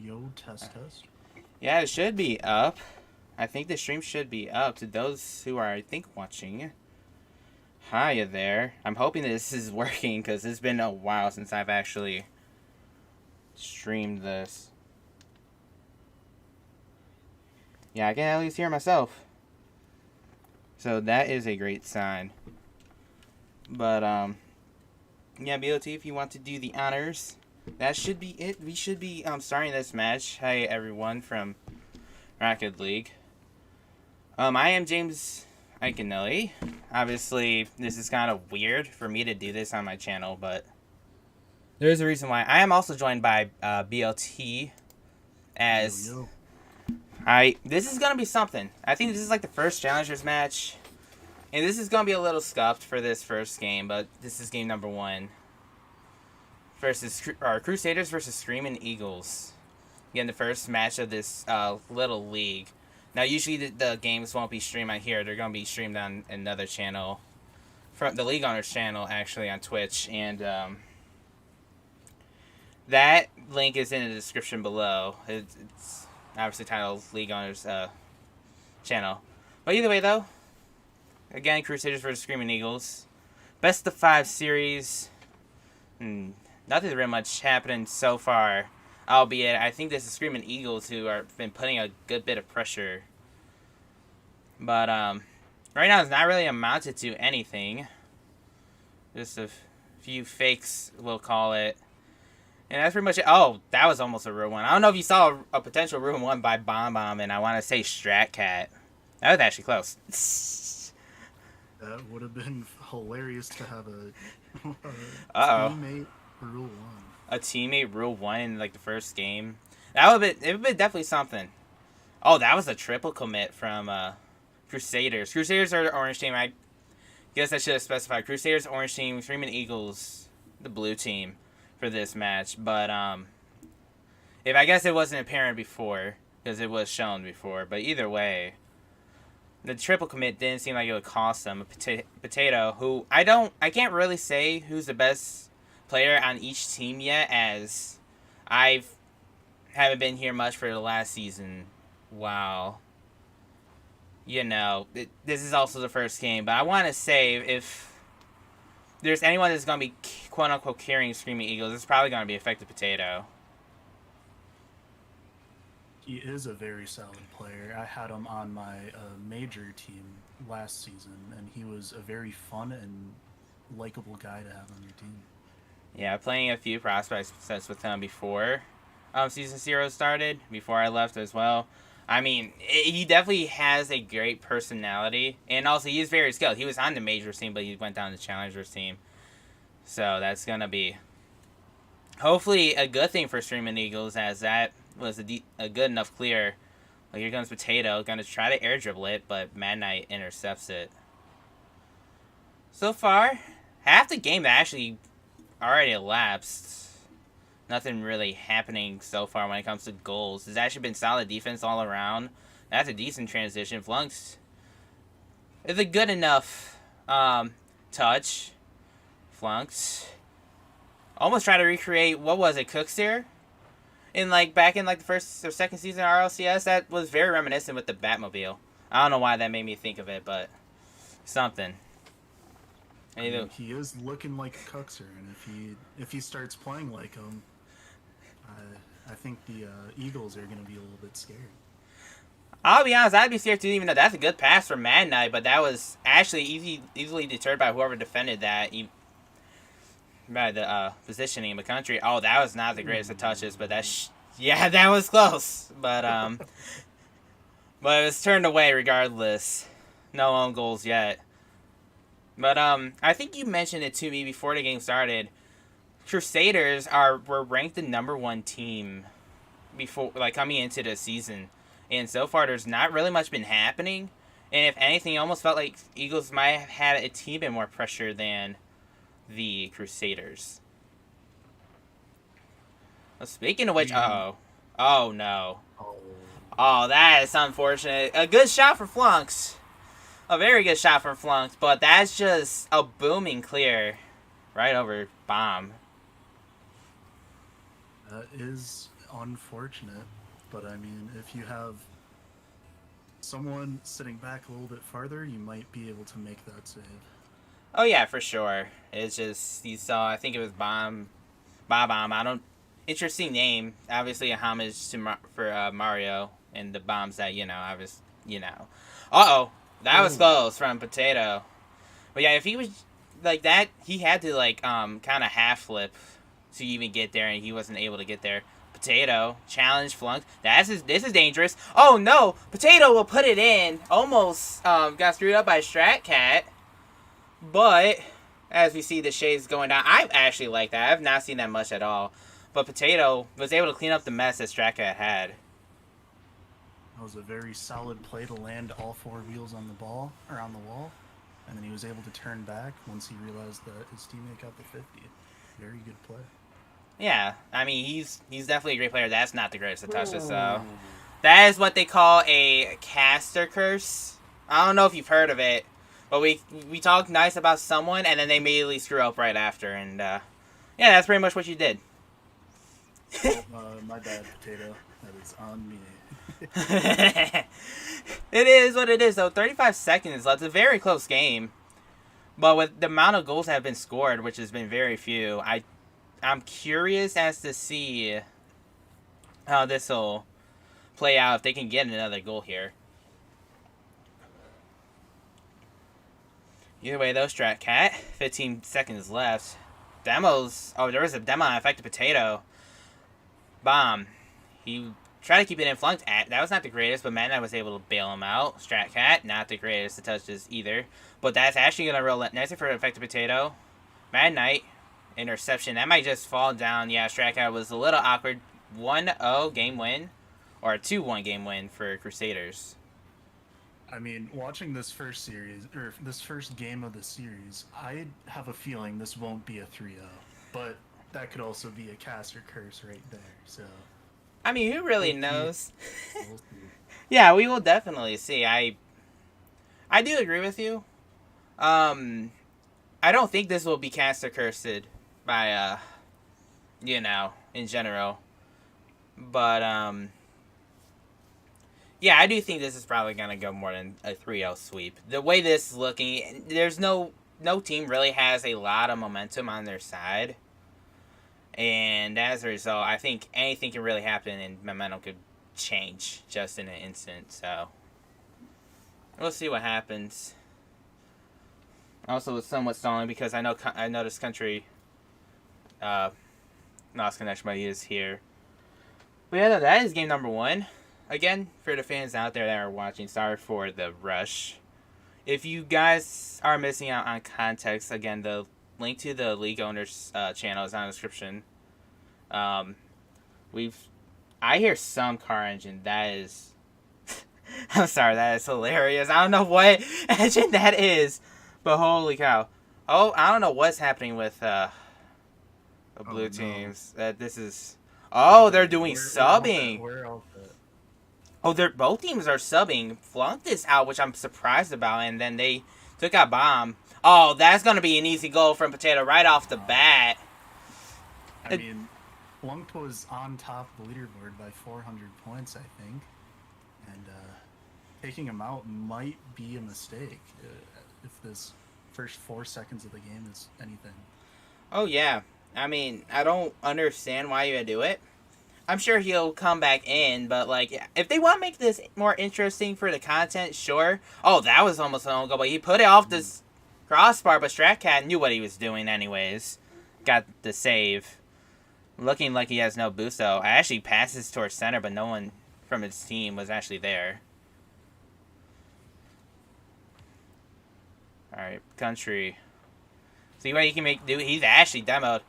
Yo, test, test. Yeah, it should be up. I think the stream should be up to those who are, I think, watching. Hiya there. I'm hoping that this is working because it's been a while since I've actually streamed this. Yeah, I can at least hear myself. So that is a great sign. But, yeah, BOT, if you want to do the honors, that should be it. We should be starting this match. Hi, everyone from Rocket League. I am James Iconelli. Obviously, this is kind of weird for me to do this on my channel, but there's a reason why. I am also joined by BLT as Yo. This is gonna be something. I think this is like the first Challengers match, and this is gonna be a little scuffed for this first game, but this is game number 1 versus Crusaders versus Screaming Eagles. Again, the first match of this little league. Now, usually the games won't be streamed on here. They're going to be streamed on another channel. From the League Owners channel, actually, on Twitch. And that link is in the description below. It's obviously titled League Owners channel. But either way, though, again, Crusaders vs. Screaming Eagles. Best of 5 series. Nothing really much happening so far. Albeit, I think this is Screaming Eagles who are been putting a good bit of pressure. But, right now it's not really amounted to anything. Just a few fakes, we'll call it. And that's pretty much it. Oh, that was almost a real one. I don't know if you saw a potential real one by Bomb, and I want to say Strat Cat. That was actually close. That would have been hilarious to have a teammate rule 1. A teammate rule 1 in like the first game. That would have been definitely something. Oh, that was a triple commit from Crusaders. Crusaders are the orange team. I guess I should have specified. Crusaders, orange team, Screaming Eagles, the blue team for this match. But if I guess it wasn't apparent before because it was shown before. But either way, the triple commit didn't seem like it would cost them. A Potato, who I can't really say who's the best player on each team yet, as I haven't been here much for the last season. Wow. You know, this is also the first game, but I want to say if there's anyone that's going to be quote-unquote carrying Screaming Eagles, it's probably going to be Effective Potato. He is a very solid player. I had him on my major team last season, and he was a very fun and likable guy to have on your team. Yeah, playing a few prospect sets with him before Season 0 started, before I left as well. I mean, he definitely has a great personality, and also he's very skilled. He was on the Majors team, but he went down to the Challengers team. So that's going to be hopefully a good thing for Screaming Eagles, as that was a good enough clear. Like, here comes Potato, going to try to air dribble it, but Mad Knight intercepts it. So far, half the game actually already elapsed. Nothing really happening so far when it comes to goals. It's actually been solid defense all around. That's a decent transition. Flunks is a good enough touch. Flunks almost try to recreate, what was it, Cooks here? Back in the first or second season of RLCS, that was very reminiscent with the Batmobile. I don't know why that made me think of it, but something. I mean, he is looking like a Cuxer, and if he starts playing like him, I think the Eagles are going to be a little bit scared. I'll be honest, I'd be scared too, even though that's a good pass from Mad Knight, but that was actually easily deterred by whoever defended that, by the positioning in the country. Oh, that was not the greatest of touches, but yeah, that was close. But but it was turned away regardless. No own goals yet. But I think you mentioned it to me before the game started. Crusaders were ranked the #1 team before, coming into the season, and so far there's not really much been happening. And if anything, it almost felt like Eagles might have had a team bit more pressure than the Crusaders. Well, speaking of which, oh no, oh, that is unfortunate. A good shot for Flunks. A very good shot for Flunks, but that's just a booming clear right over Bomb. That is unfortunate, but I mean, if you have someone sitting back a little bit farther, you might be able to make that save. Oh yeah, for sure. It's just you saw. I think it was Bob. I don't. Interesting name. Obviously a homage to Mario and the bombs that I was. That was close from Potato. But yeah, if he was like that, he had to kind of half flip to even get there, and he wasn't able to get there. Potato challenge flunked. This is dangerous. Oh no, Potato will put it in. Almost got screwed up by Strat Cat. But as we see the shades going down, I actually like that. I've not seen that much at all. But Potato was able to clean up the mess that Strat Cat had. That was a very solid play to land all four wheels on the ball or on the wall, and then he was able to turn back once he realized that his teammate got the 50. Very good play. Yeah, I mean he's definitely a great player. That's not the greatest of touches, though. That is what they call a caster curse. I don't know if you've heard of it, but we talk nice about someone and then they immediately screw up right after, and yeah, that's pretty much what you did. My bad, Potato. That is on me. It is what it is, though. 35 seconds left. It's a very close game. But with the amount of goals that have been scored, which has been very few, I'm curious as to see how this will play out if they can get another goal here. Either way, though, Strat Cat. 15 seconds left. Demos. Oh, there was a demo on Affected Potato. Bomb. He tried to keep it in flunked. That was not the greatest, but Mad Knight was able to bail him out. Strat Cat, not the greatest to touch this either. But that's actually going to roll nicer for Affected Potato. Mad Knight, interception. That might just fall down. Yeah, Strat Cat was a little awkward. 1-0 game win. Or a 2-1 game win for Crusaders. I mean, watching this first series, or this first game of the series, I have a feeling this won't be a 3-0. But that could also be a caster curse right there, so... I mean, who really knows? We'll see. Yeah, we will definitely see. I do agree with you. I don't think this will be caster cursed by, in general. But, yeah, I do think this is probably going to go more than a 3-0 sweep. The way this is looking, there's no team really has a lot of momentum on their side. And as a result, I think anything can really happen and momentum could change just in an instant. So, we'll see what happens. Also, it's somewhat stalling because I know this country lost connection, but he is here. But yeah, that is game number 1. Again, for the fans out there that are watching, sorry for the rush. If you guys are missing out on context, again, the link to the League Owners channel is in the description. I hear some car engine. That is... I'm sorry, that is hilarious. I don't know what engine that is, but holy cow. Oh, I don't know what's happening with the blue teams. This is... Oh, they're doing subbing. Oh, both teams are subbing. Flunked is out, which I'm surprised about, and then they took out Bomb. Oh, that's going to be an easy goal from Potato right off the bat. I mean, Flunked was on top of the leaderboard by 400 points, I think. And taking him out might be a mistake if this first 4 seconds of the game is anything. Oh, yeah. I mean, I don't understand why you would do it. I'm sure he'll come back in, but, if they want to make this more interesting for the content, sure. Oh, that was almost an own goal, but he put it off this crossbar, but Strat Cat knew what he was doing anyways. Got the save. Looking like he has no boost, though. I actually passes towards center, but no one from his team was actually there. Alright, country. See what he can do. He's actually demoed.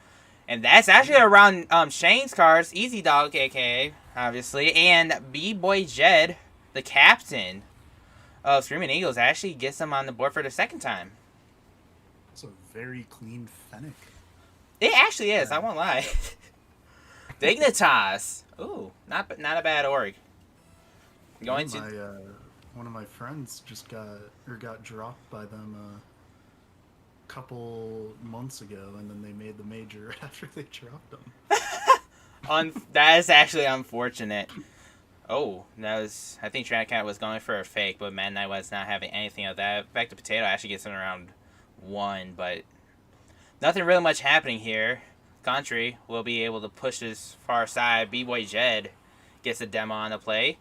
And that's actually around Shane's cars. Easy Dog, a.k.a. obviously. And B-Boy Jed, the captain of Screaming Eagles, actually gets him on the board for the second time. It's a very clean Fennec. It actually is. I won't lie. Dignitas. Ooh, not a bad org. Going to one of my friends just got dropped by them a couple months ago, and then they made the major after they dropped them. That is actually unfortunate. Oh, that was... I think Stratcat was going for a fake, but Mad Knight was not having anything of that. Back to Potato actually gets in around 1, but nothing really much happening here. Country will be able to push this far side. B-Boy Jed gets a demo on the play.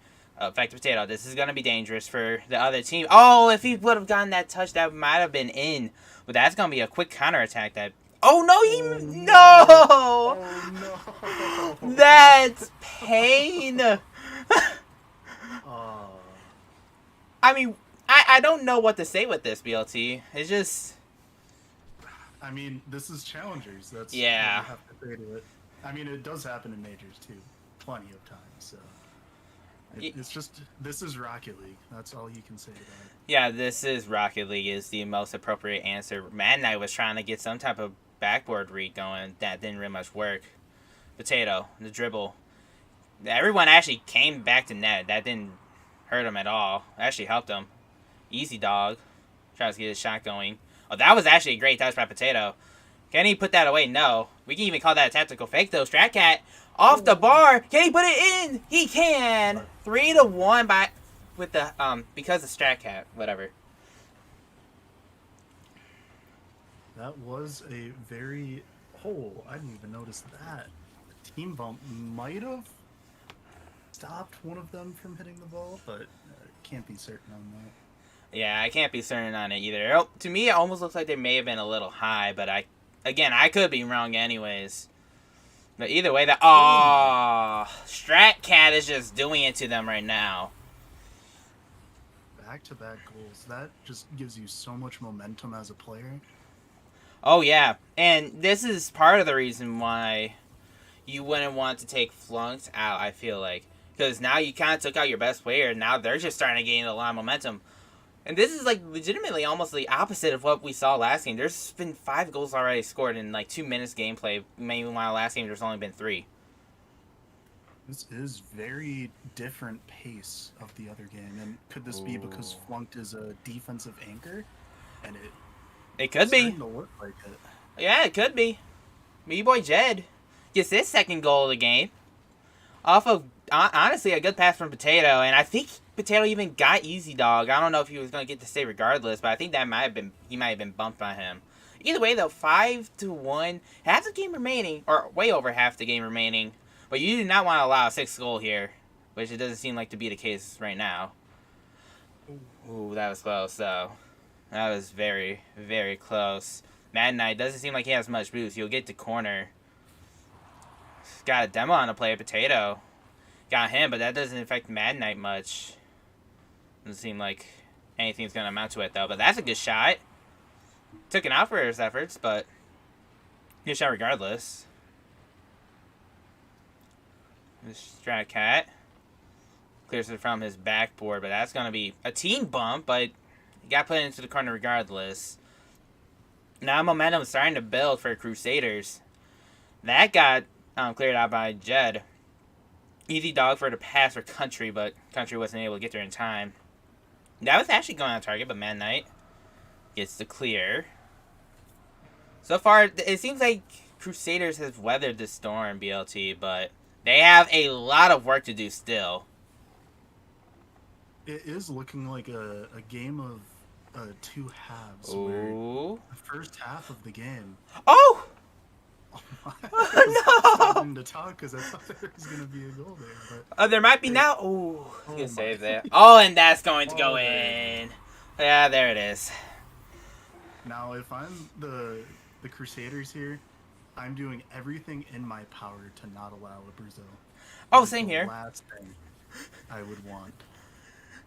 Back to Potato. This is going to be dangerous for the other team. Oh, if he would have gotten that touch, that might have been in. But that's going to be a quick counterattack that... Oh, no, he... No! Oh, no! That's pain! I mean, I don't know what to say with this, BLT. It's just... I mean, this is challengers. That's yeah. what you have to say to it. I mean, it does happen in majors, too. Plenty of times, so... It's just... This is Rocket League. That's all you can say to that. Yeah, this is Rocket League is the most appropriate answer. Mad Knight was trying to get some type of backboard read going. That didn't really much work. Potato, the dribble. Everyone actually came back to net. That didn't hurt him at all. Actually helped him. Easy dog. Tries to get his shot going. Oh, that was actually a great touch by Potato. Can he put that away? No. We can even call that a tactical fake, though. Stratcat off the bar. Can he put it in? He can. 3-1 by with the because of Stratcat. Whatever. That was a very... Oh, I didn't even notice that. The team bump might have stopped one of them from hitting the ball, but can't be certain on that. Yeah, I can't be certain on it either. To me, it almost looks like they may have been a little high, but I could be wrong anyways. But either way, Stratcat is just doing it to them right now. Back-to-back goals. That just gives you so much momentum as a player. Oh, yeah. And this is part of the reason why you wouldn't want to take Flunked out, I feel like. Because now you kind of took out your best player, and now they're just starting to gain a lot of momentum. And this is, like, legitimately almost the opposite of what we saw last game. There's been 5 goals already scored in, like, 2 minutes gameplay. Meanwhile, last game there's only been 3. This is very different pace of the other game. And could this be because Flunked is a defensive anchor? And it could be. To look like it. Yeah, it could be. B-Boy Jed gets his second goal of the game. Off of, honestly, a good pass from Potato. And I think Potato even got Easy Dog. I don't know if he was going to get to stay regardless, but I think that he might have been bumped by him. Either way, though, 5-1. Half the game remaining, or way over half the game remaining. But you do not want to allow a 6th goal here, which it doesn't seem like to be the case right now. Ooh, that was close, though. That was very, very close. Mad Knight doesn't seem like he has much boost. He'll get to corner. Got a demo on the play. Potato got him, but that doesn't affect Mad Knight much. Doesn't seem like anything's going to amount to it, though. But that's a good shot. Took it out for his efforts, but good shot regardless. Stratcat clears it from his backboard, but that's going to be a team bump, but he got put into the corner regardless. Now momentum is starting to build for Crusaders. That got cleared out by Jed. Easy dog for the pass for Country, but Country wasn't able to get there in time. That was actually going on target, but Mad Knight gets the clear. So far, it seems like Crusaders have weathered the storm, BLT, but they have a lot of work to do still. It is looking like a game of 2 halves. Ooh. The first half of the game. Oh! I was no! To talk because I thought there was going to be a goal there. But there might be now. Ooh. Good save there. Oh, and that's going to go in. Yeah, there it is. Now, if I'm the Crusaders here, I'm doing everything in my power to not allow a Brazil. Oh, same here. Last thing I would want.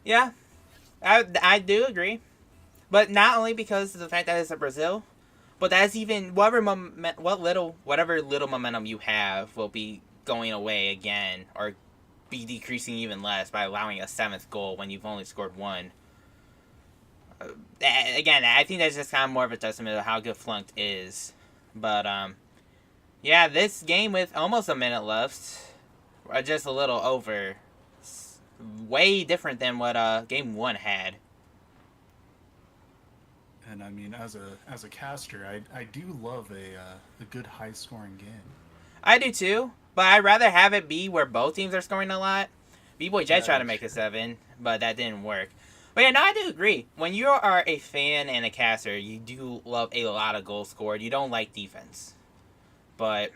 Yeah, I do agree. But not only because of the fact that it's a Brazil, but that's even whatever little momentum you have will be going away again, or be decreasing even less by allowing a 7th goal when you've only scored 1. Again, I think that's just kind of more of a testament of how good Flunked is. But yeah, this game with almost a minute left, just a little over, way different than what game 1 had. And I mean, as a caster, I do love a good high scoring game. I do too, but I'd rather have it be where both teams are scoring a lot. B-Boy Jet tried to make a 7, but that didn't work. But yeah, no, I do agree. When you are a fan and a caster, you do love a lot of goals scored. You don't like defense. But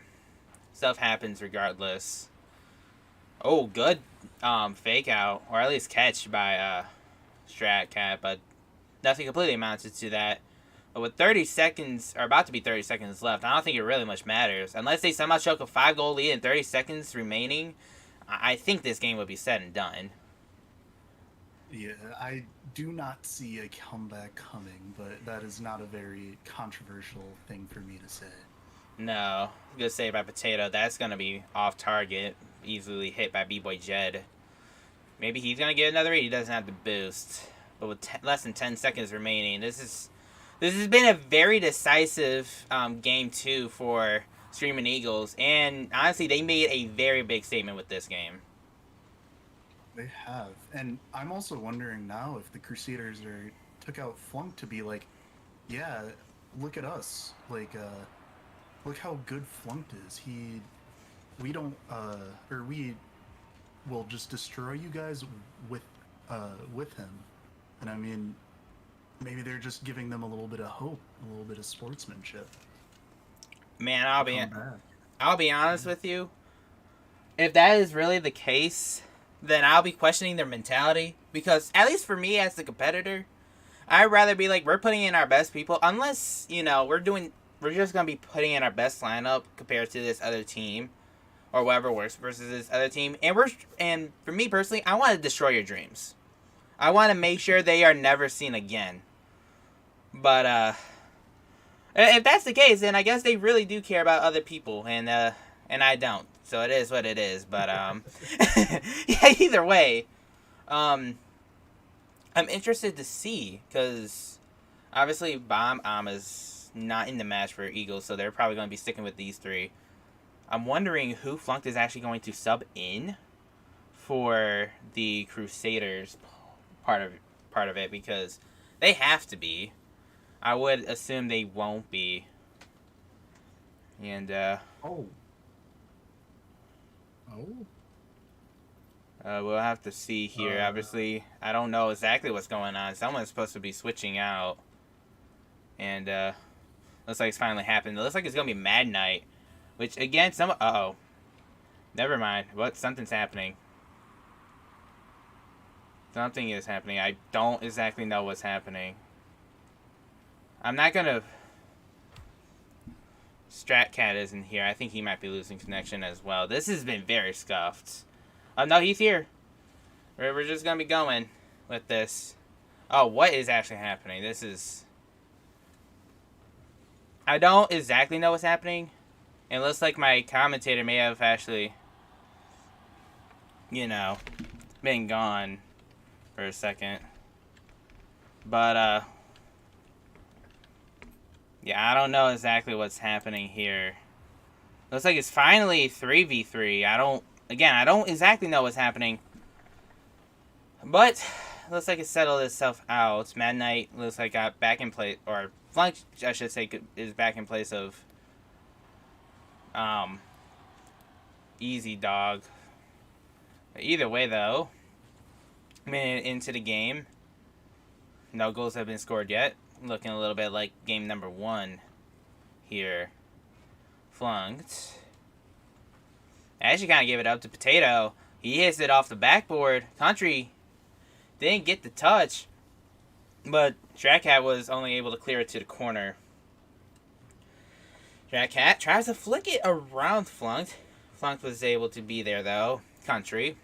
stuff happens regardless. Oh, good fake out, or at least catch by Strat Cat, but nothing completely amounted to that. But with 30 seconds, or about to be 30 seconds left, I don't think it really much matters. Unless they somehow choke a 5-goal lead in 30 seconds remaining, I think this game would be said and done. Yeah, I do not see a comeback coming, but that is not a very controversial thing for me to say. No, good save by Potato. That's going to be off target, easily hit by B-Boy Jed. Maybe he's going to get another 8. He doesn't have the boost. But with less than 10 seconds remaining, this has been a very decisive game 2 for Streaming Eagles. And honestly, they made a very big statement with this game. They have. And I'm also wondering now if the Crusaders took out Flunk to be like, yeah, look at us. Like, look how good Flunked is. We will just destroy you guys with him. And I mean, maybe they're just giving them a little bit of hope, a little bit of sportsmanship. Man, I'll be honest with you. If that is really the case, then I'll be questioning their mentality. Because at least for me as the competitor, I'd rather be like, we're putting in our best people. Unless, we're just going to be putting in our best lineup compared to this other team. Or whatever works versus this other team. And for me personally, I want to destroy your dreams. I want to make sure they are never seen again. But if that's the case, then I guess they really do care about other people, and I don't. So it is what it is. But yeah, either way, I'm interested to see, because obviously Bomb is not in the match for Eagles, so they're probably going to be sticking with these 3. I'm wondering who Flunked is actually going to sub in for the Crusaders part of it, because they have to be. I would assume they won't be. And we'll have to see here. Obviously, I don't know exactly what's going on. Someone's supposed to be switching out, and looks like it's finally happened. It looks like it's gonna be Mad Knight. Which, again, never mind. Something's happening. Something is happening. I don't exactly know what's happening. I'm not gonna... Stratcat isn't here. I think he might be losing connection as well. This has been very scuffed. Oh, no, he's here. We're just gonna be going with this. Oh, what is actually happening? This is... I don't exactly know what's happening. It looks like my commentator may have actually, been gone for a second. But, yeah, I don't know exactly what's happening here. Looks like it's finally 3v3. I don't exactly know what's happening. But, looks like it settled itself out. Mad Knight looks like got back in place, or Flunk, I should say, is back in place of Easy Dog. Either way, though, minute into the game, no goals have been scored yet. Looking a little bit like game number 1 here. Flunked. I actually kind of give it up to Potato. He hits it off the backboard. Country didn't get the touch, but Stratcat was only able to clear it to the corner. Stratcat tries to flick it around Flunked. Flunked was able to be there, though. Country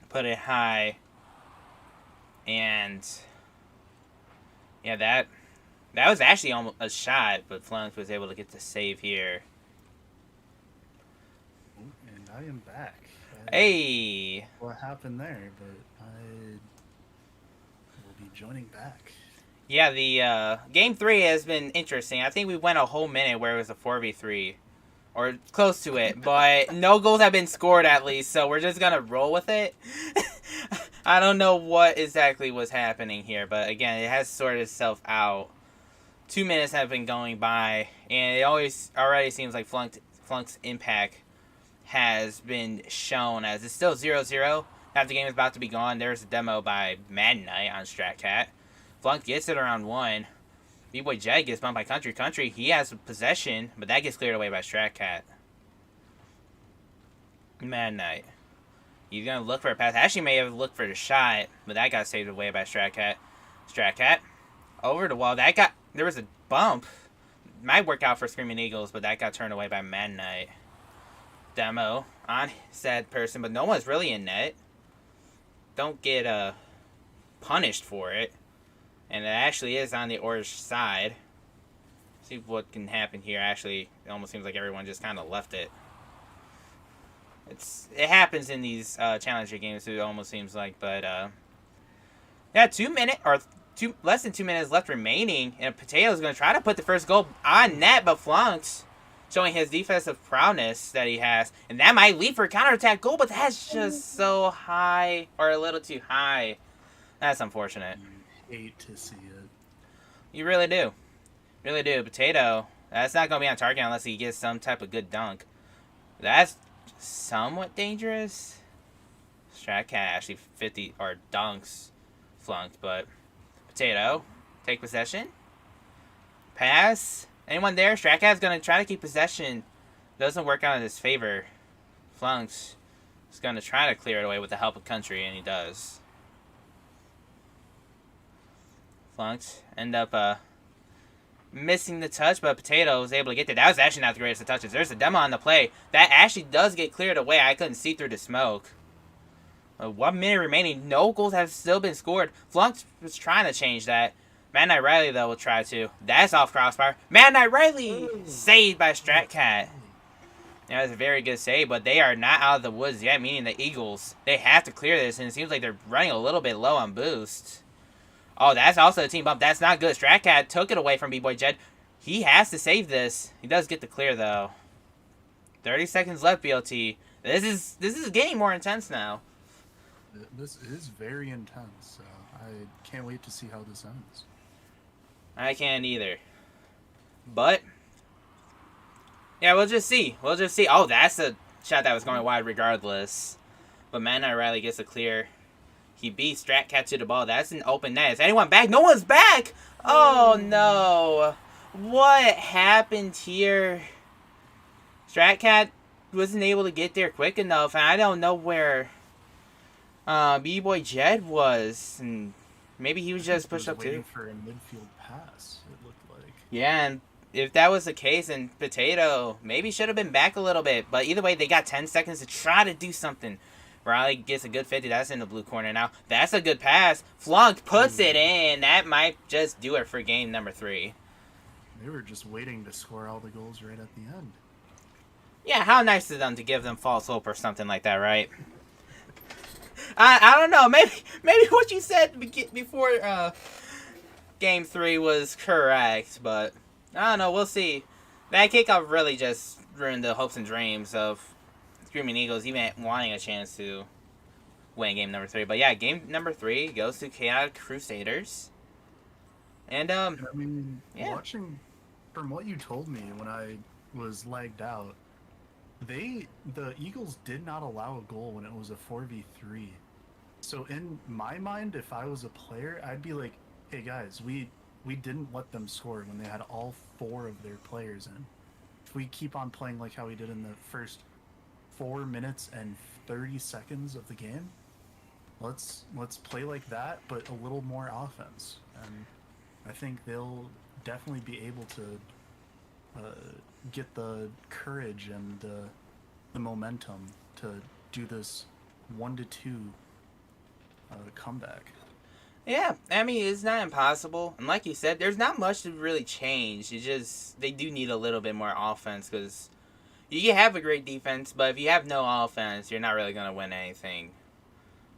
put it high, and yeah, that was actually almost a shot, but Flunked was able to get the save here. And I am back. Hey! What happened there? But I will be joining back. Yeah, the game 3 has been interesting. I think we went a whole minute where it was a 4v3. Or close to it. But no goals have been scored, at least. So we're just going to roll with it. I don't know what exactly was happening here. But again, it has sorted itself out. 2 minutes have been going by. And it already seems like Flunked Flunk's impact has been shown, as it's still 0-0. Half the game is about to be gone. There's a demo by Mad Knight on StratCat. Flunk gets it around 1. B-Boy Jed gets bumped by Country. Country, he has possession, but that gets cleared away by StratCat. Mad Knight. He's going to look for a pass. Actually may have looked for the shot, but that got saved away by StratCat. StratCat over the wall. There was a bump. Might work out for Screaming Eagles, but that got turned away by Mad Knight. Demo on said person, but no one's really in net. Don't get punished for it. And it actually is on the orange side. See what can happen here. Actually, it almost seems like everyone just kind of left it. It happens in these challenger games, it almost seems like, but yeah, less than 2 minutes left remaining, and Potato's going to try to put the first goal on net, but Flunked, showing his defensive prowess that he has, and that might lead for a counterattack goal, but that's just so high, or a little too high. That's unfortunate. You hate to see it. You really do. Really do. Potato, that's not going to be on target unless he gets some type of good dunk. That's somewhat dangerous. StratCat actually 50 or dunks Flunked, but Potato take possession. Pass. Anyone there? StratCat's gonna try to keep possession. Doesn't work out in his favor. Flunked is gonna try to clear it away with the help of Country, and he does. Flunked end up missing the touch, but Potato was able to get there. That was actually not the greatest of touches. There's a demo on the play. That actually does get cleared away. I couldn't see through the smoke. 1 minute remaining. No goals have still been scored. Flunk was trying to change that. Mad Knight Riley, though, will try to. That's off crossbar. Mad Knight Riley! Saved by StratCat. That was a very good save, but they are not out of the woods yet, meaning the Eagles. They have to clear this, and it seems like they're running a little bit low on boost. Oh, that's also a team bump. That's not good. StratCat took it away from B-Boy Jed. He has to save this. He does get the clear, though. 30 seconds left, BLT. This is getting more intense now. This is very intense. I can't wait to see how this ends. I can't either. But, yeah, we'll just see. We'll just see. Oh, that's a shot that was going wide regardless. But Mad Knight Riley gets a clear. He beats StratCat to the ball. That's an open net. Is anyone back? No one's back! Oh, no. What happened here? StratCat wasn't able to get there quick enough, and I don't know where B-Boy Jed was. And maybe he was just pushed up too. Waiting for a midfield pass, it looked like. Yeah, and if that was the case, then Potato maybe should have been back a little bit. But either way, they got 10 seconds to try to do something. Riley gets a good 50. That's in the blue corner now. That's a good pass. Flunk puts it in. That might just do it for game number 3. They were just waiting to score all the goals right at the end. Yeah, how nice of them to give them false hope or something like that, right? I don't know. Maybe what you said before game 3 was correct, but I don't know. We'll see. That kickoff really just ruined the hopes and dreams of Screaming Eagles even wanting a chance to win game number 3. But yeah, game number 3 goes to Chaotic Crusaders. And I mean, yeah. Watching from what you told me when I was lagged out, the Eagles did not allow a goal when it was a 4v3. So in my mind, if I was a player, I'd be like, hey guys, we didn't let them score when they had all 4 of their players in. If we keep on playing like how we did in the first 4 minutes and 30 seconds of the game, let's play like that, but a little more offense. And I think they'll definitely be able to get the courage and the momentum to do this 1-2 comeback. Yeah, I mean, it's not impossible. And like you said, there's not much to really change. They do need a little bit more offense, because you can have a great defense, but if you have no offense, you're not really going to win anything.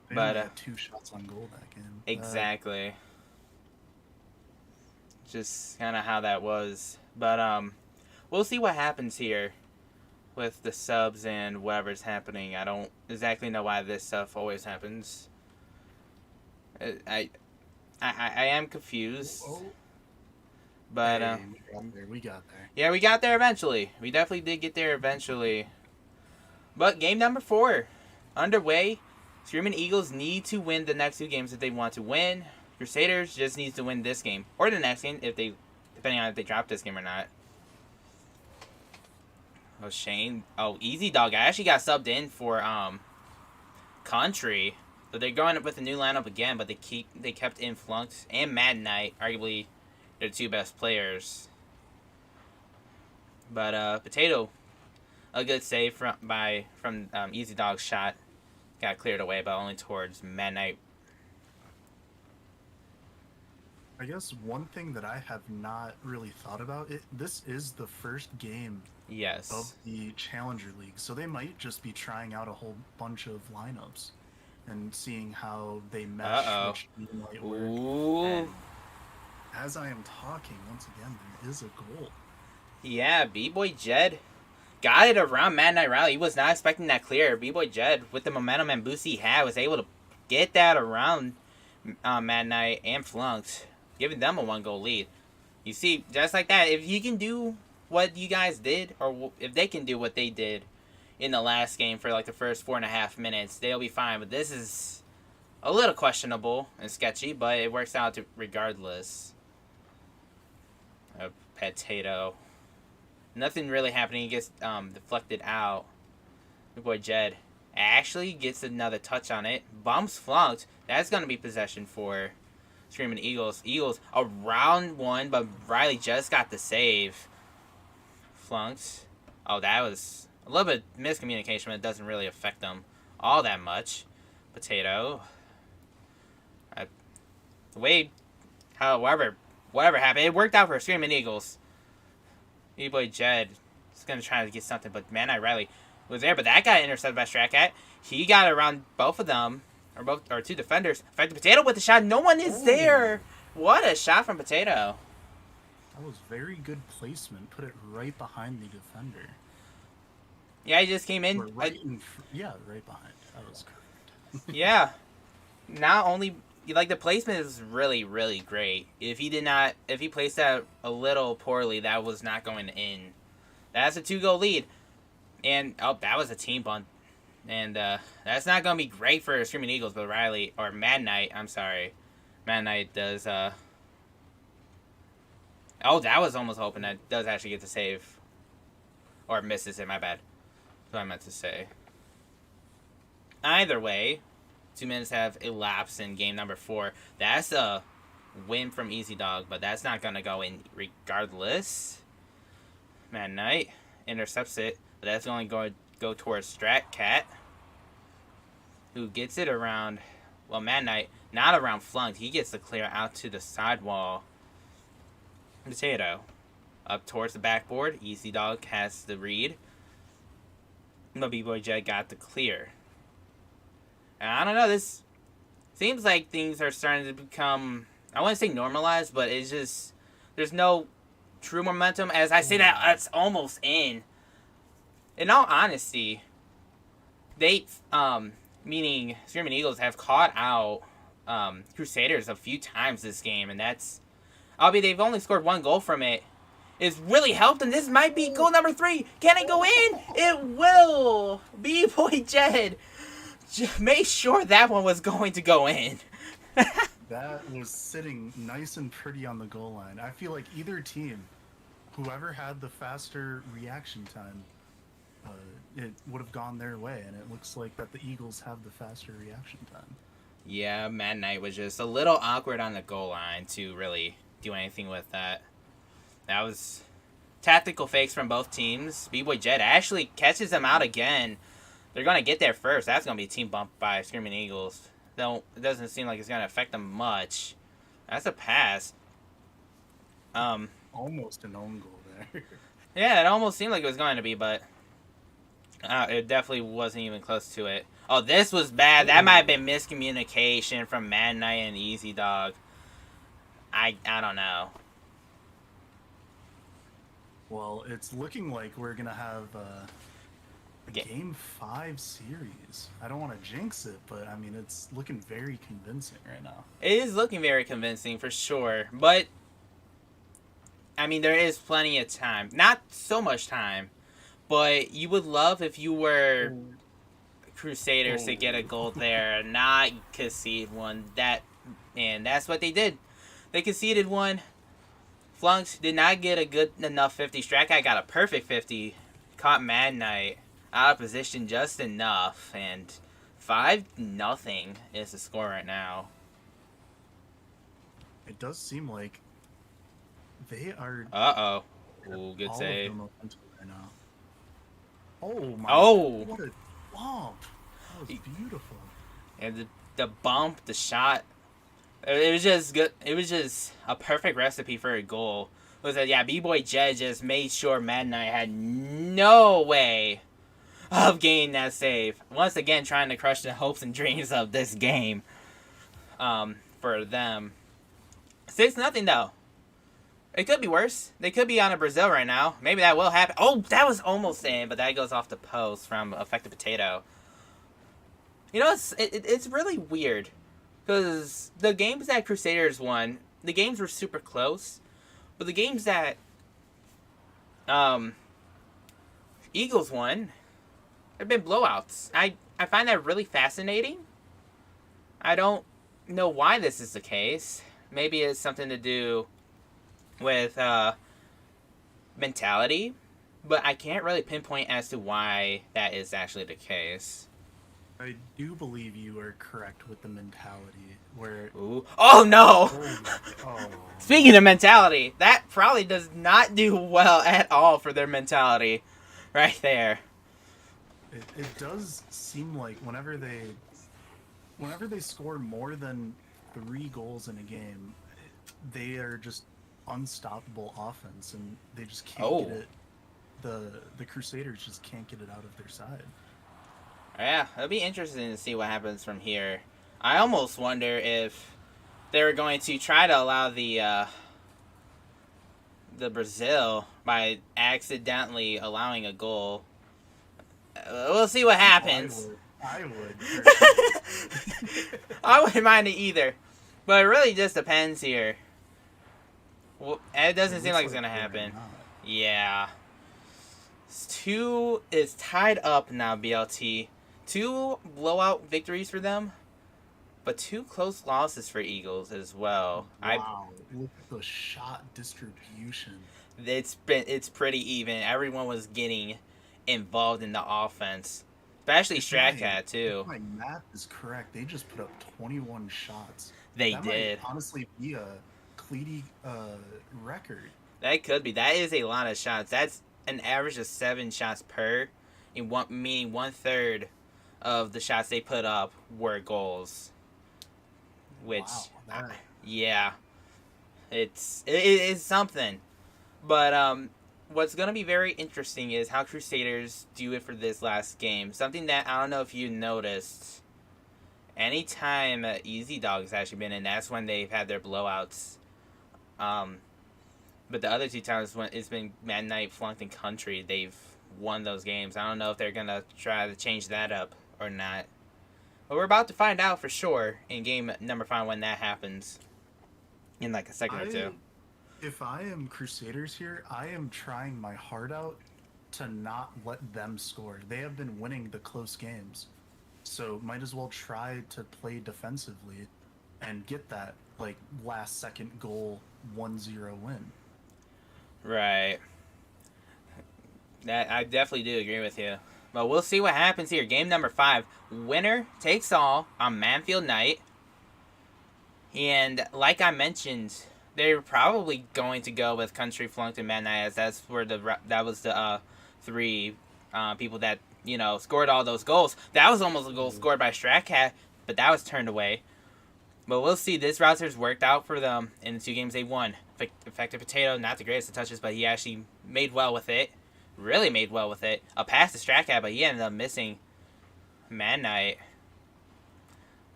They only had 2 shots on goal that game. Exactly. Just kind of how that was. But we'll see what happens here with the subs and whatever's happening. I don't exactly know why this stuff always happens. I am confused. But Hey, we got there. We got there. yeah, we got there eventually. We definitely did get there eventually. But game number 4 underway. Screaming Eagles need to win the next 2 games if they want to win. Crusaders just needs to win this game or the next game depending on if they drop this game or not. Oh, Shane. Oh, Easy Dog. I actually got subbed in for Country. So they're going up with a new lineup again, but they kept in Flunked and Mad Knight, arguably their 2 best players. But Potato, a good save from Easy Dog's shot, got cleared away, but only towards Mad Knight. I guess one thing that I have not really thought about, this is the first game Yes. of the Challenger League, so they might just be trying out a whole bunch of lineups and seeing how they mesh, which might work. Ooh. And as I am talking, once again, there is a goal. Yeah, B-Boy Jed got it around Mad Knight Riley. He was not expecting that clear. B-Boy Jed, with the momentum and boost he had, was able to get that around Mad Knight and Flunked, giving them a 1-goal lead. You see, just like that, if you can do what you guys did, or if they can do what they did in the last game for like the first 4.5 minutes, they'll be fine. But this is a little questionable and sketchy, but it works out regardless. A Potato. Nothing really happening. He gets deflected out. Your boy Jed actually gets another touch on it. Bumps Flunked. That's going to be possession for Screaming Eagles. Eagles around 1, but Riley just got the save. Flunked. Oh, that was a little bit miscommunication, but it doesn't really affect them all that much. Potato. Whatever happened, it worked out for Screaming Eagles. B-Boy Jed is going to try to get something, but Man Knight Riley was there, but that got intercepted by Strat Cat. He got around both of them, or 2 defenders. In fact, the Potato with the shot. No one is there. What a shot from Potato. That was very good placement. Put it right behind the defender. Yeah, he just came in. Right behind. That was correct. Yeah. Not only, like, the placement is really, really great. If he placed that a little poorly, that was not going in. That's a 2-goal lead. And, that was a team bunt. And, that's not going to be great for Screaming Eagles, but Mad Knight, I'm sorry. Mad Knight does, oh, that was almost open. That does actually get the save. Or misses it, my bad. That's what I meant to say. Either way, 2 minutes have elapsed in game number 4. That's a win from Easy Dog, but that's not going to go in regardless. Mad Knight intercepts it, but that's only going to go towards Strat Cat, who gets it around, well, Mad Knight, not around Flunked. He gets the clear out to the sidewall. Potato up towards the backboard. Easy Dog has the read. But B-Boy Jed got the clear. And I don't know, this seems like things are starting to become, I want to say normalized, but it's just, there's no true momentum. As I say that, it's almost in. In all honesty, they, meaning Screaming Eagles, have caught out Crusaders a few times this game, and that's, albeit they've only scored 1 goal from it, it's really helped them. This might be goal number 3. Can it go in? It will. B-Boy Jed made sure that one was going to go in. That was sitting nice and pretty on the goal line. I feel like either team, whoever had the faster reaction time, it would have gone their way, and it looks like that the Eagles have the faster reaction time. Yeah, Mad Knight was just a little awkward on the goal line to really do anything with that. That was tactical fakes from both teams. B-Boy Jed actually catches them out again. They're going to get there first. That's going to be a team bump by Screaming Eagles. Though it doesn't seem like it's going to affect them much. That's a pass. Almost an own goal there. Yeah, it almost seemed like it was going to be, but it definitely wasn't even close to it. Oh, this was bad. That might have been miscommunication from Mad Knight and Easy Dog. I don't know. Well, it's looking like we're going to have a Game 5 series. I don't want to jinx it, but I mean, it's looking very convincing right now. It is looking very convincing for sure, but I mean, there is plenty of time. Not so much time, but you would love if you were Crusaders to get a goal there, not concede one. And that's what they did. They conceded one. Flunks did not get a good enough 50. Strat got a perfect 50. Caught Mad Knight out of position just enough. And 5-0 is the score right now. It does seem like they are. Uh-oh. Ooh, good all save. Of them up right now. Oh my! Oh! What a bump! That was beautiful. And the bump, the shot, it was just good. It was just a perfect recipe for a goal. It was that, yeah, B-Boy Jed just made sure Mad Knight had no way of getting that save. Once again, trying to crush the hopes and dreams of this game for them. 6-0 though. It could be worse. They could be on a Brazil right now. Maybe that will happen. Oh, that was almost in, but that goes off the post from Effective Potato. You know, it's really weird. Because the games that Crusaders won, the games were super close. But the games that Eagles won, they've been blowouts. I find that really fascinating. I don't know why this is the case. Maybe it's something to do with mentality, but I can't really pinpoint as to why that is actually the case. I do believe you are correct with the mentality where. Ooh. Oh no! Oh. Speaking of mentality, that probably does not do well at all for their mentality, right there. It does seem like whenever they score more than 3 goals in a game, they are just unstoppable offense, and they just can't get it. The Crusaders just can't get it out of their side. Yeah, it'll be interesting to see what happens from here. I almost wonder if they were going to try to allow the Brazil by accidentally allowing a goal. We'll see what happens. I would. I wouldn't mind it either, but it really just depends here. Well, it doesn't seem like it's gonna happen. Yeah. It's tied up now, BLT. 2 blowout victories for them, but 2 close losses for Eagles as well. Wow. Look at the shot distribution. It's pretty even. Everyone was getting involved in the offense, especially Stratcat too. If my math is correct, they just put up 21 shots. That did. Might honestly be a Cleety record. That could be. That is a lot of shots. That's an average of 7 shots per, meaning 1/3 of the shots they put up were goals. Which, wow, yeah, it is something. But what's gonna be very interesting is how Crusaders do it for this last game. Something that I don't know if you noticed. Anytime Easy Dog's actually been in, that's when they've had their blowouts. But the other 2 times when it's been Mad Knight, Flunked, and Country, they've won those games. I don't know if they're gonna try to change that up or not. But we're about to find out for sure in game number 5 when that happens. In like a second or 2. If I am Crusaders here, I am trying my heart out to not let them score. They have been winning the close games. So might as well try to play defensively and get that like last second goal 1-0 win. Right. That I definitely do agree with you. But we'll see what happens here. Game number 5. Winner takes all on Manfield Night. And like I mentioned, they're probably going to go with Country, Flunked, and Mad Knight, as that was the 3 people that, you know, scored all those goals. That was almost a goal scored by Stratcat, but that was turned away. But we'll see. This roster's worked out for them in the 2 games they won. Effective Potato, not the greatest of touches, but he actually made well with it. Really made well with it. A pass to Stratcat, but he ended up missing Mad Knight.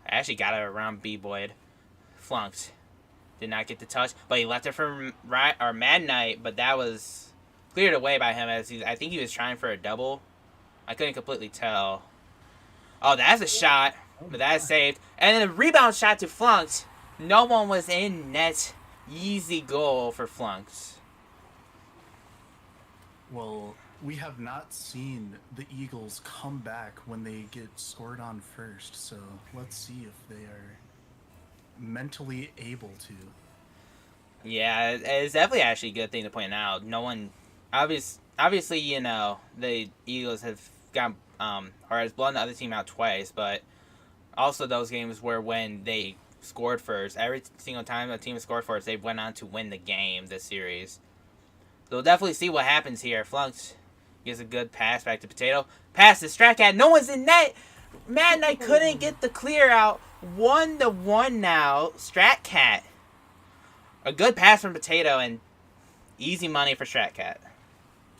I actually got it around B-Boyd. Flunked. Did not get the touch, but he left it for Mad Knight, but that was cleared away by him as I think he was trying for a double. I couldn't completely tell. Oh, that's a shot, but that's saved. And then a rebound shot to Flunked. No one was in net. Easy goal for Flunked. Well, we have not seen the Eagles come back when they get scored on first, so let's see if they are mentally able to. Yeah, it's definitely actually a good thing to point out. No one, obviously, the Eagles have got or has blown the other team out twice, but also those games were when they scored first. Every single time a team scored first, they went on to win the game, this series. So we'll definitely see what happens here. Flunked gives a good pass back to Potato. Pass to Stratcat. No one's in net. Mad Knight couldn't get the clear out. 1-1 now. Stratcat. A good pass from Potato and easy money for Stratcat.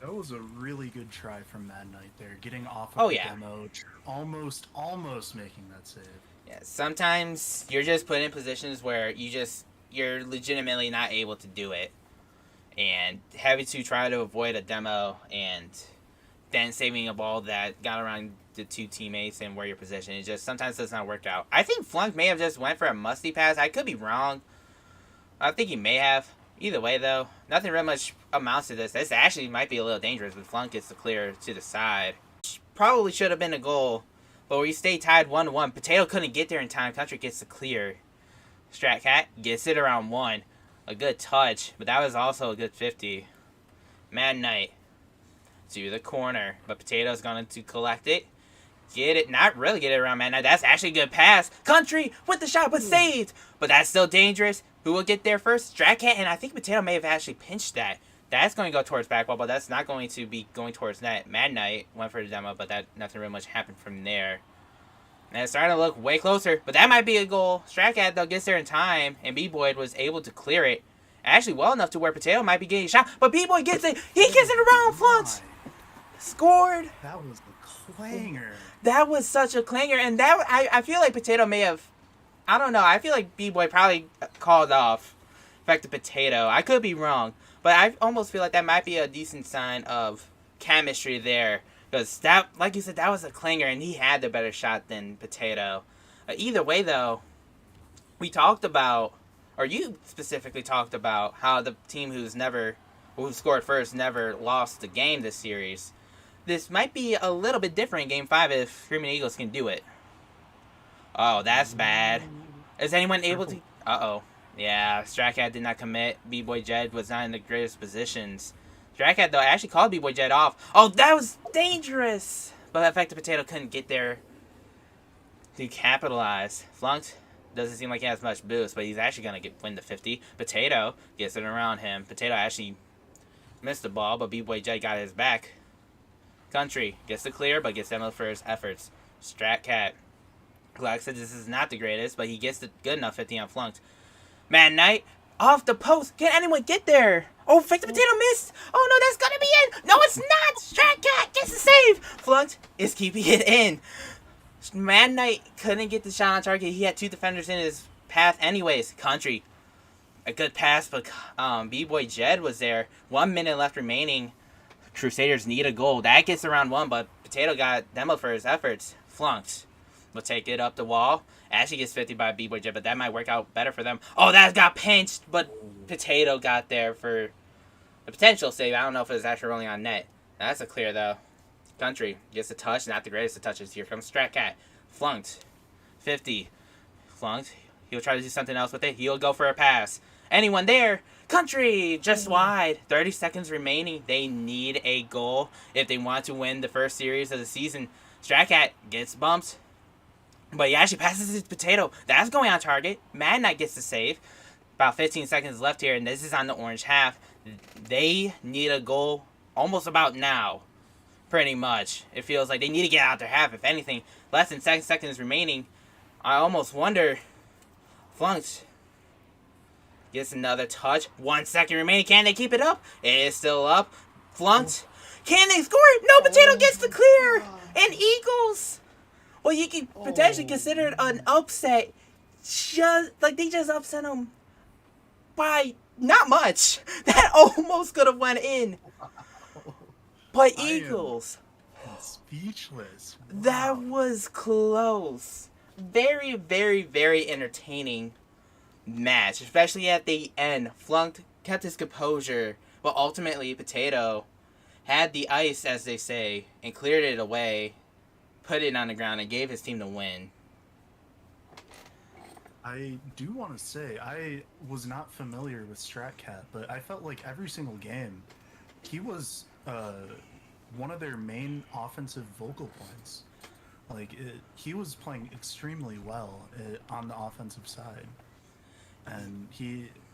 That was a really good try from Mad Knight there, getting off Oh, of the yeah. demo, almost making that save. Yeah, sometimes you're just put in positions where you're legitimately not able to do it. And having to try to avoid a demo and then saving a ball that got around the two teammates and where your position, it just sometimes does not work out. I think Flunk may have just went for a musty pass. I could be wrong. I think he may have. Either way, though, nothing really much amounts to this. This actually might be a little dangerous, but Flunk gets the clear to the side. Probably should have been a goal, but we stay tied 1-1. Potato couldn't get there in time. Country gets the clear. Stratcat gets it around 1. A good touch, but that was also a good 50. Mad Knight to the corner, but Potato's going to collect it. Get it, not really get it around Mad Knight. That's actually a good pass. Country with the shot, but saved. But that's still dangerous. Who will get there first? Stratcat, and I think Potato may have actually pinched that. That's going to go towards back wall, but that's not going to be going towards net. Mad Knight went for the demo, but nothing really much happened from there. And it's starting to look way closer, but that might be a goal. Stratcat, though, gets there in time, and B-Boy was able to clear it. Actually, well enough to where Potato might be getting shot, but B-Boy gets it. He gets it around Flunks. Scored. That was a clanger. That was such a clanger, and that I feel like Potato may have, I don't know, I feel like B-Boy probably called off back to Potato. I could be wrong, but I almost feel like that might be a decent sign of chemistry there. Because that, like you said, that was a clanger, and he had the better shot than Potato. Either way, though, we talked about, or you specifically talked about, how the team who scored first never lost the game this series. This might be a little bit different in Game 5 if Screaming Eagles can do it. Oh, that's bad. Is anyone able to... Uh-oh. Yeah, Stratcat did not commit. B-Boy Jed was not in the greatest positions. Stratcat, though, actually called B-Boy Jed off. Oh, that was dangerous! But Effective Potato couldn't get there to capitalize. Flunked doesn't seem like he has much boost, but he's actually going to win the 50. Potato gets it around him. Potato actually missed the ball, but B-Boy Jed got his back. Country gets the clear, but gets demoed for his efforts. Stratcat. Like I said, this is not the greatest, but he gets the good enough 50 on Flunked. Mad Knight off the post. Can anyone get there? Oh, Effective Potato missed. Oh, no, that's going to be in. No, it's not. Stratcat gets the save. Flunked is keeping it in. Mad Knight couldn't get the shot on target. He had two defenders in his path anyways. Country. A good pass, but B-Boy Jed was there. 1 minute left remaining. Crusaders need a goal. That gets around 1, but Potato got demoed for his efforts. Flunked. Will take it up the wall. Actually gets 50 by B-Boy Jed, but that might work out better for them. Oh, that got pinched, but Potato got there for the potential save. I don't know if it was actually rolling on net. That's a clear, though. Country gets a touch. Not the greatest of touches. Here comes Stratcat. Flunked. 50. Flunked. He'll try to do something else with it. He'll go for a pass. Anyone there? Country! Just wide. 30 seconds remaining. They need a goal if they want to win the first series of the season. Stratcat gets bumped, but he actually passes his Potato. That's going on target. Mad Knight gets the save. About 15 seconds left here, and this is on the orange half. They need a goal almost about now. Pretty much. It feels like they need to get out their half, if anything. Less than 7 seconds remaining. I almost wonder. Flunked. Gets another touch. 1 second remaining. Can they keep it up? It is still up. Flunked. Can they score it? No, Potato gets the clear. And Eagles. Well, you can potentially consider it an upset. They just upset them by not much. That almost could have went in. But Eagles. Speechless. Wow. That was close. Very, very, very entertaining match, especially at the end. Flunked kept his composure, but ultimately Potato had the ice, as they say, and cleared it away, put it on the ground, and gave his team the win. I do want to say I was not familiar with StratCat, but I felt like every single game, he was one of their main offensive vocal points. He was playing extremely well on the offensive side, and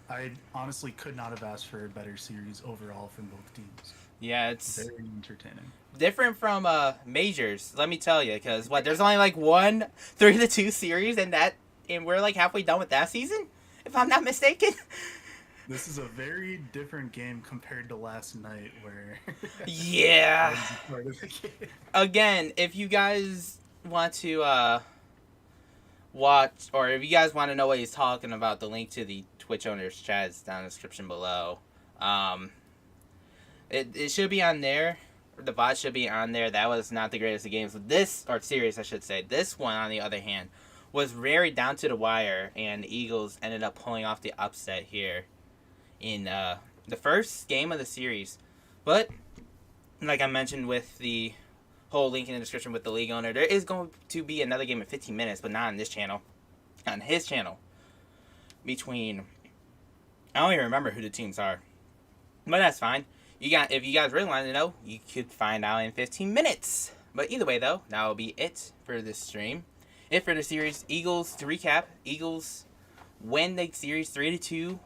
I honestly could not have asked for a better series overall from both teams. Yeah, it's Very entertaining. different from majors. Let me tell you, because there's only like one 3-2 series, and we're like halfway done with that season, if I'm not mistaken. This is a very different game compared to last night, where Yeah. that was part of the game. Again, if you guys want to watch, or if you guys want to know what he's talking about, the link to the Twitch owners chat is down in the description below. It should be on there. The VOD should be on there. That was not the greatest of games. Or series, I should say. This one, on the other hand, was very down to the wire, and the Eagles ended up pulling off the upset here in the first game of the series. But, like I mentioned with the whole link in the description with the league owner, there is going to be another game in 15 minutes, but not on this channel. On his channel. Between, I don't even remember who the teams are. But that's fine. If you guys really want to know, you could find out in 15 minutes. But either way, though, that will be it for this stream. It for the series. Eagles, to recap, Eagles win the series 3-2.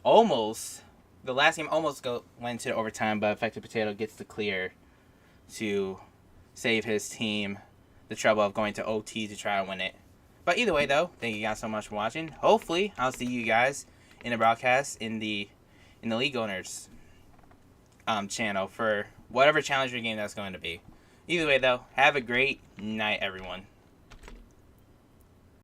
Almost. The last game almost went to overtime, but Affected Potato gets the clear to save his team the trouble of going to OT to try to win it. But either way, though, thank you guys so much for watching. Hopefully, I'll see you guys in the broadcast in the League Owners channel for whatever challenger game that's going to be. Either way, though, have a great night, everyone.